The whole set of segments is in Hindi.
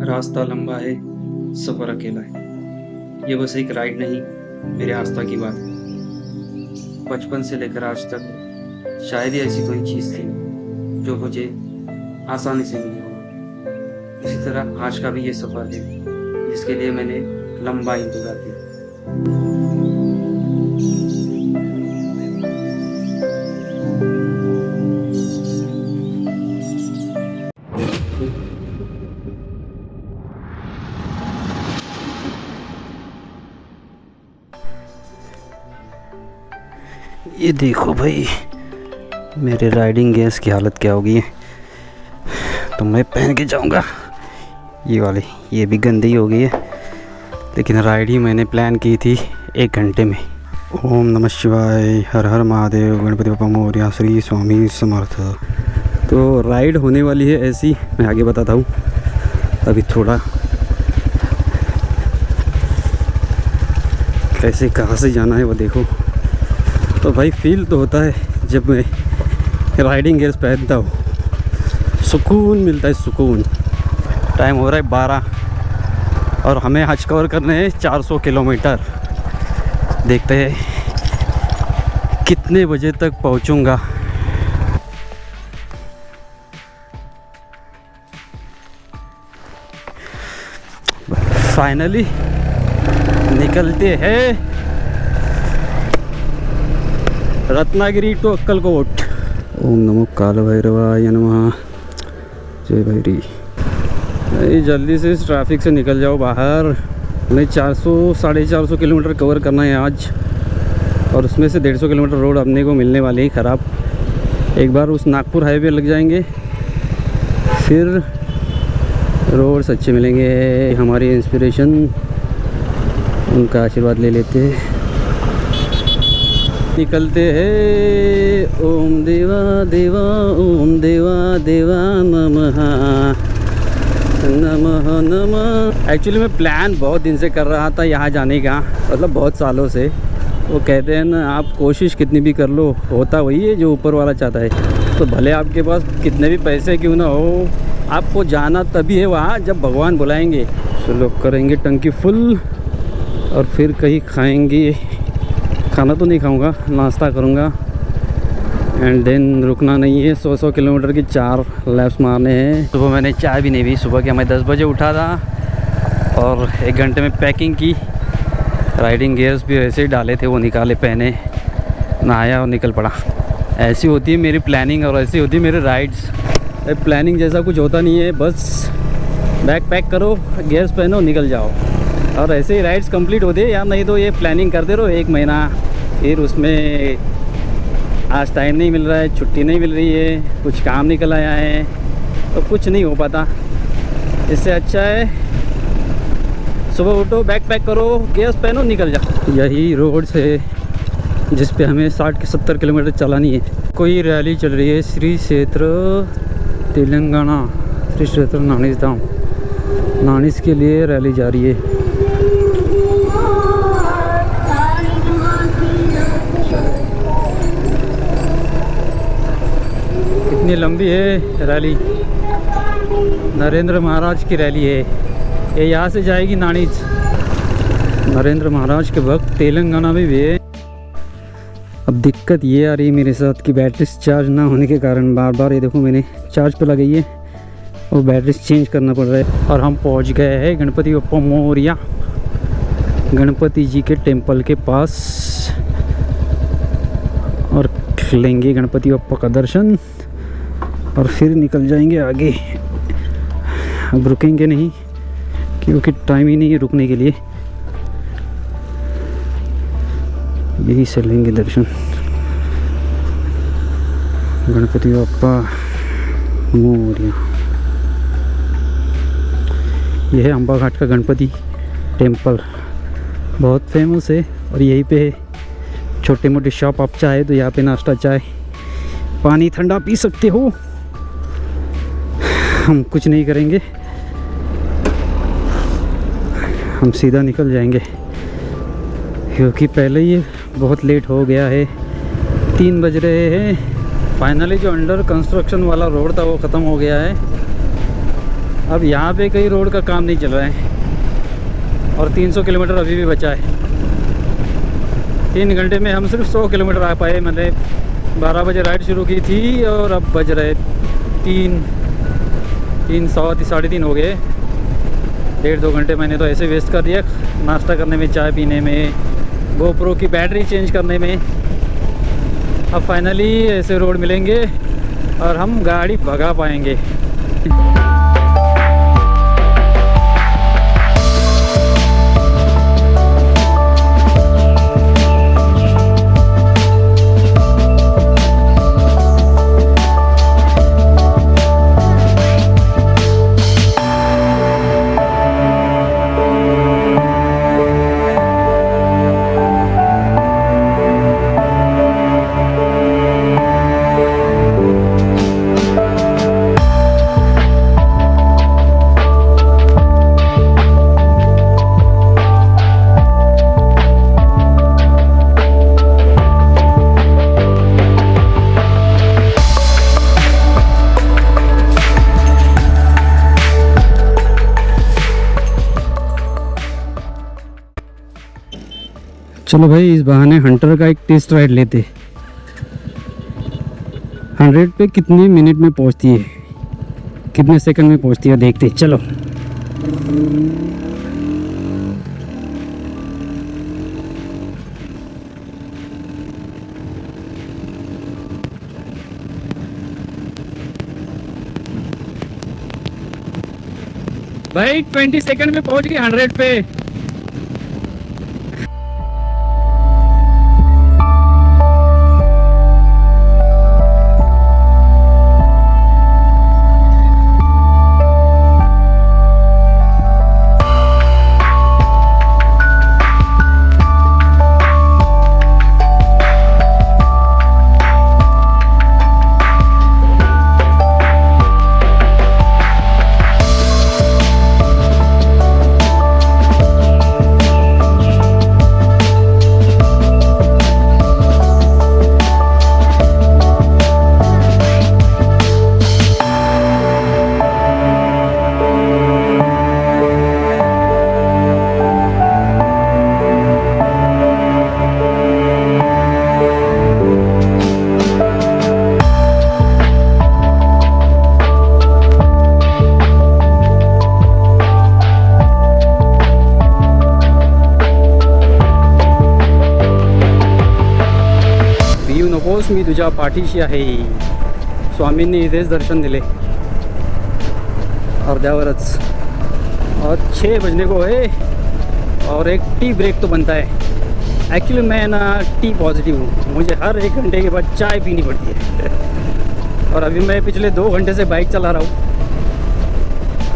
रास्ता लंबा है, सफ़र अकेला है। ये बस एक राइड नहीं, मेरे आस्था की बात है। बचपन से लेकर आज तक शायद ही ऐसी कोई चीज़ थी जो मुझे आसानी से मिली हो। इसी तरह आज का भी ये सफ़र है जिसके लिए मैंने लंबा इंतज़ार किया। ये देखो भाई, मेरे राइडिंग गेयर्स की हालत क्या हो गई है। तो मैं पहन के जाऊंगा ये वाले, ये भी गंदी हो गई है। लेकिन राइड ही मैंने प्लान की थी 1 घंटे में। ओम नमः शिवाय, हर हर महादेव, गणपति बप्पा मोरया, श्री स्वामी समर्थ। तो राइड होने वाली है ऐसी, मैं आगे बताता हूँ। अभी थोड़ा कैसे कहाँ से जाना है वो देखो। तो भाई फील तो होता है जब मैं राइडिंग गेयर्स पहनता हूँ, सुकून मिलता है, सुकून। टाइम हो रहा है 12 और हमें हज कवर करने हैं 400 किलोमीटर। देखते हैं कितने बजे तक पहुँचूँगा। फाइनली निकलते हैं रत्नागिरी टू अक्कलकोट। ओम नमो काल भैरवाय नमः। जय भैरी। भाई जल्दी से इस ट्रैफिक से निकल जाओ बाहर। हमें 400-450 किलोमीटर कवर करना है आज, और उसमें से 150 किलोमीटर रोड अपने को मिलने वाली है ख़राब। एक बार उस नागपुर हाईवे लग जाएंगे, फिर रोड्स अच्छे मिलेंगे। हमारी इंस्पिरेशन, उनका आशीर्वाद ले लेते हैं। निकलते हैं। ओम देवा देवा, ओम देवा देवा नमः नमः नमः। एक्चुअली मैं प्लान बहुत दिन से कर रहा था यहाँ जाने का, मतलब बहुत सालों से। वो कहते हैं ना, आप कोशिश कितनी भी कर लो, होता वही है जो ऊपर वाला चाहता है। तो भले आपके पास कितने भी पैसे क्यों ना हो, आपको जाना तभी है वहाँ जब भगवान बुलाएंगे। चलो करेंगे टंकी फुल और फिर कहीं खाएंगे। खाना तो नहीं खाऊंगा, नाश्ता करूंगा एंड देन रुकना नहीं है। 100 किलोमीटर की 4 लैप्स मारने हैं। सुबह मैंने चाय भी नहीं पी। सुबह के मैं 10 बजे उठा था और 1 घंटे में पैकिंग की। राइडिंग गियर्स भी वैसे ही डाले थे, वो निकाले, पहने, नहाया और निकल पड़ा। ऐसी होती है मेरी प्लानिंग और ऐसी होती है मेरे राइड्स। प्लानिंग जैसा कुछ होता नहीं है, बस बैग पैक करो, गियर्स पहनो, निकल जाओ, और ऐसे ही राइड्स कंप्लीट होते हैं। यार नहीं तो ये प्लानिंग करते रहो 1 महीना, फिर उसमें आज टाइम नहीं मिल रहा है, छुट्टी नहीं मिल रही है, कुछ काम निकल आया है, तो कुछ नहीं हो पाता। इससे अच्छा है सुबह उठो, बैग पैक करो, गियर्स पहनो, निकल जाओ। यही रोड है जिस पे हमें 60-70 किलोमीटर चलानी है। कोई रैली चल रही है, श्री क्षेत्र तेलंगाना, श्री क्षेत्र नानिस धाम, नानिस के लिए रैली जा रही है। कितनी लंबी है रैली, नरेंद्र महाराज की रैली है। ये यहाँ से जाएगी नानिस। नरेंद्र महाराज के भक्त तेलंगाना में भी है। अब दिक्कत ये आ रही है मेरे साथ कि बैटरी चार्ज ना होने के कारण बार बार, ये देखो मैंने चार्ज पे लगाई है और बैटरी चेंज करना पड़ रहा है। और हम पहुंच गए हैं गणपति बप्पा मोरया, गणपति जी के टेम्पल के पास, और लेंगे गणपति बप्पा का दर्शन और फिर निकल जाएंगे आगे। अब रुकेंगे नहीं क्योंकि टाइम ही नहीं है रुकने के लिए, यही से लेंगे दर्शन। गणपति बप्पा मोरया। यह है अम्बा घाट का गणपति टेम्पल, बहुत फेमस है। और यहीं पे छोटे मोटे शॉप, आप चाहे तो यहाँ पे नाश्ता, चाय, पानी ठंडा पी सकते हो। हम कुछ नहीं करेंगे, हम सीधा निकल जाएंगे क्योंकि पहले ही बहुत लेट हो गया है। 3 बज रहे हैं। फाइनली जो अंडर कंस्ट्रक्शन वाला रोड था वो ख़त्म हो गया है। अब यहाँ पे कहीं रोड का काम नहीं चल रहा है और 300 किलोमीटर अभी भी बचा है। 3 घंटे में हम सिर्फ 100 किलोमीटर आ पाए। मैंने 12 बजे राइड शुरू की थी और अब बज रहे 3:30 हो गए। 1.5-2 घंटे मैंने तो ऐसे वेस्ट कर दिया, नाश्ता करने में, चाय पीने में, गोप्रो की बैटरी चेंज करने में। अब फाइनली ऐसे रोड मिलेंगे और हम गाड़ी भगा पाएंगे। चलो भाई, इस बहाने हंटर का एक टेस्ट राइड लेते। 100 पे कितने मिनट में पहुंचती है, कितने सेकंड में पहुंचती है, देखते। चलो भाई 20 सेकंड में पहुंच गई 100 पे। नकोस मी तुझ्या पाठीशी आहे, स्वामींनी इथेच दर्शन दिले अर्ध्यावरच। और 6 बजने को है और एक टी ब्रेक तो बनता है। एक्चुअली मैं ना टी पॉजिटिव हूँ, मुझे हर 1 घंटे के बाद चाय पीनी पड़ती है। और अभी मैं पिछले 2 घंटे से बाइक चला रहा हूँ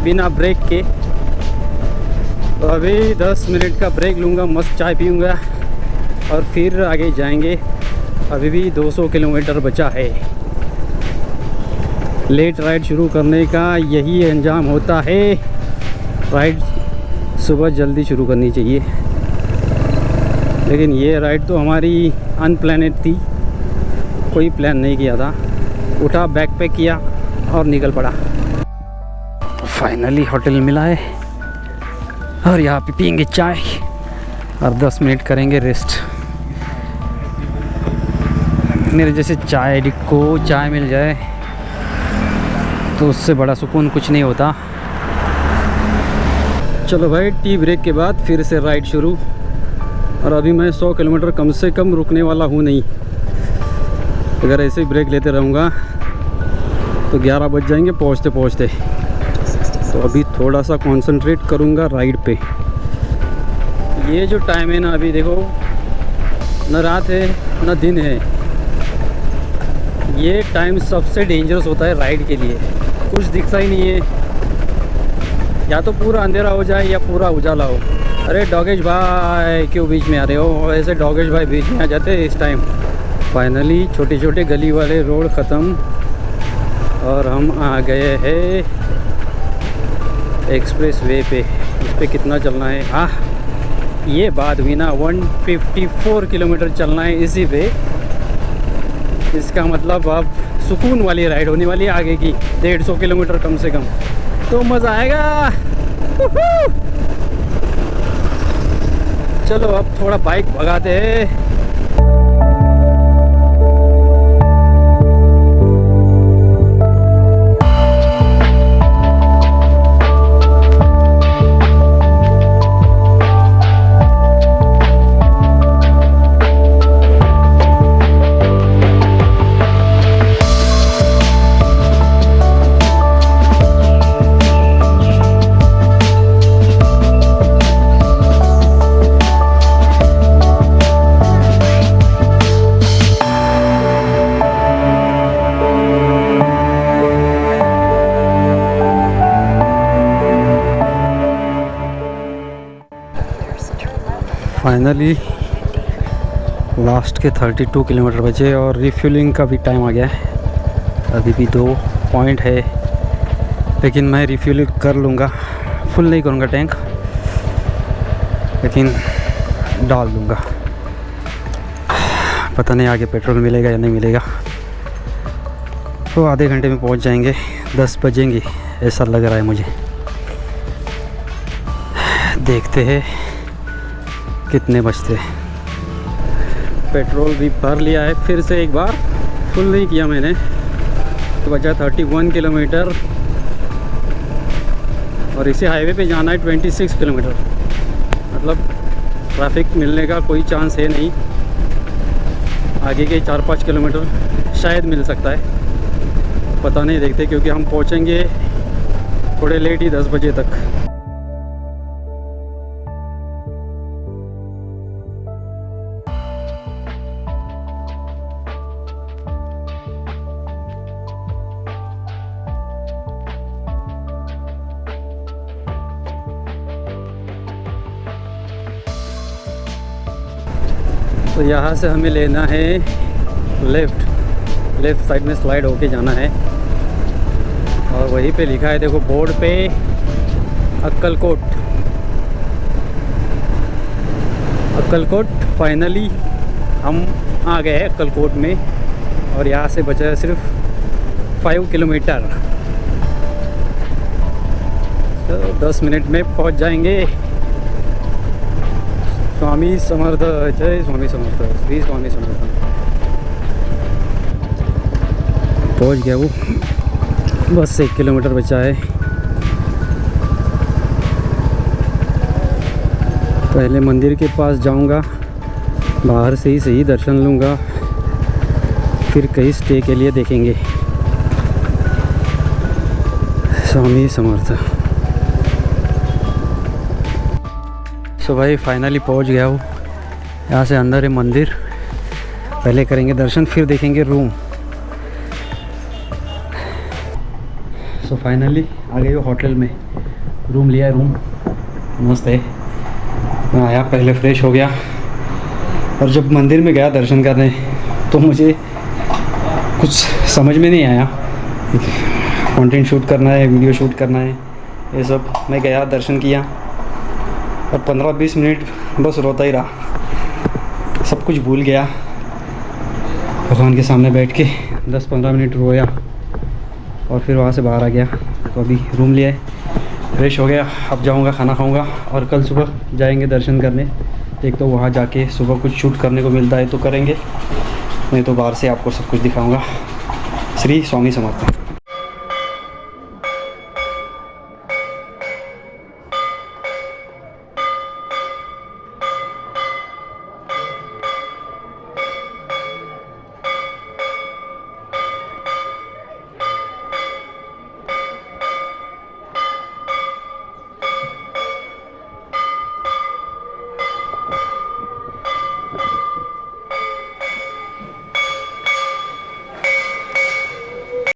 बिना ब्रेक के। तो अभी 10 मिनट का ब्रेक लूँगा, मस्त चाय पीऊँगा और फिर आगे जाएंगे। अभी भी 200 किलोमीटर बचा है। लेट राइड शुरू करने का यही अंजाम होता है। राइड सुबह जल्दी शुरू करनी चाहिए, लेकिन ये राइड तो हमारी अनप्लानेड थी, कोई प्लान नहीं किया था। उठा, बैकपैक किया और निकल पड़ा। फाइनली होटल मिला है और यहाँ पे पियेंगे चाय और 10 मिनट करेंगे रेस्ट। मेरे जैसे चाय एडिक्ट को चाय मिल जाए तो उससे बड़ा सुकून कुछ नहीं होता। चलो भाई, टी ब्रेक के बाद फिर से राइड शुरू। और अभी मैं 100 किलोमीटर कम से कम रुकने वाला हूँ नहीं। अगर ऐसे ही ब्रेक लेते रहूँगा तो 11 बज जाएंगे पहुँचते पहुँचते। तो अभी थोड़ा सा कंसंट्रेट करूँगा राइड पे। ये जो टाइम है ना, अभी देखो, न रात है न दिन है। ये टाइम सबसे डेंजरस होता है राइड के लिए। कुछ दिखता ही नहीं है, या तो पूरा अंधेरा हो जाए या पूरा उजाला हो। अरे डॉगेश भाई क्यों बीच में आ रहे हो? ऐसे डॉगेश भाई बीच में आ जाते हैं इस टाइम। फाइनली छोटे छोटे गली वाले रोड ख़त्म और हम आ गए हैं एक्सप्रेस वे पे। इस पर कितना चलना है? हाँ, ये बात हुई ना, 154 किलोमीटर चलना है इसी पे। इसका मतलब अब सुकून वाली राइड होने वाली है आगे की, 150 किलोमीटर कम से कम। तो मज़ा आएगा। चलो अब थोड़ा बाइक भगाते हैं। फाइनली लास्ट के 32 किलोमीटर बचे और रिफ्यूलिंग का भी टाइम आ गया है। अभी भी 2 पॉइंट है, लेकिन मैं रिफ्यूलिंग कर लूँगा। फुल नहीं करूँगा टैंक, लेकिन डाल दूँगा। पता नहीं आगे पेट्रोल मिलेगा या नहीं मिलेगा। तो आधे घंटे में पहुँच जाएंगे, 10 बजेंगे ऐसा लग रहा है मुझे। देखते हैं कितने बचते हैं। पेट्रोल भी भर लिया है फिर से एक बार, फुल नहीं किया मैंने। तो बचा 31 किलोमीटर और इसी हाईवे पे जाना है 26 किलोमीटर। मतलब ट्रैफिक मिलने का कोई चांस है नहीं। आगे के 4-5 किलोमीटर शायद मिल सकता है, पता नहीं, देखते, क्योंकि हम पहुंचेंगे थोड़े लेट ही 10 बजे तक। तो यहाँ से हमें लेना है लेफ़्ट साइड में स्लाइड होके जाना है। और वहीं पे लिखा है, देखो बोर्ड पे, अक्कलकोट। फाइनली हम आ गए हैं अक्कलकोट में और यहाँ से बचा है सिर्फ 5 किलोमीटर। तो 10 मिनट में पहुँच जाएंगे। स्वामी समर्थ, जय स्वामी समर्थ, श्री स्वामी समर्थ। पहुंच गया वो, बस 1 किलोमीटर बचा है। पहले मंदिर के पास जाऊंगा, बाहर से ही सही दर्शन लूँगा, फिर कहीं स्टे के लिए देखेंगे। स्वामी समर्थ। सो भाई फाइनली पहुंच गया हूँ। यहाँ से अंदर है मंदिर, पहले करेंगे दर्शन फिर देखेंगे रूम। सो फाइनली आ गए हो होटल में, रूम लिया है। रूम मस्त है। मैं आया, पहले फ्रेश हो गया और जब मंदिर में गया दर्शन करने तो मुझे कुछ समझ में नहीं आया। कंटेंट शूट करना है, वीडियो शूट करना है, ये सब। मैं गया, दर्शन किया और 15-20 मिनट बस रोता ही रहा, सब कुछ भूल गया। भगवान के सामने बैठ के 10-15 मिनट रोया और फिर वहाँ से बाहर आ गया। तो अभी रूम लिया है, फ्रेश हो गया। अब जाऊँगा, खाना खाऊँगा और कल सुबह जाएंगे दर्शन करने। एक तो वहाँ जाके सुबह कुछ शूट करने को मिलता है तो करेंगे, नहीं तो बाहर से आपको सब कुछ दिखाऊँगा। श्री स्वामी समर्थ।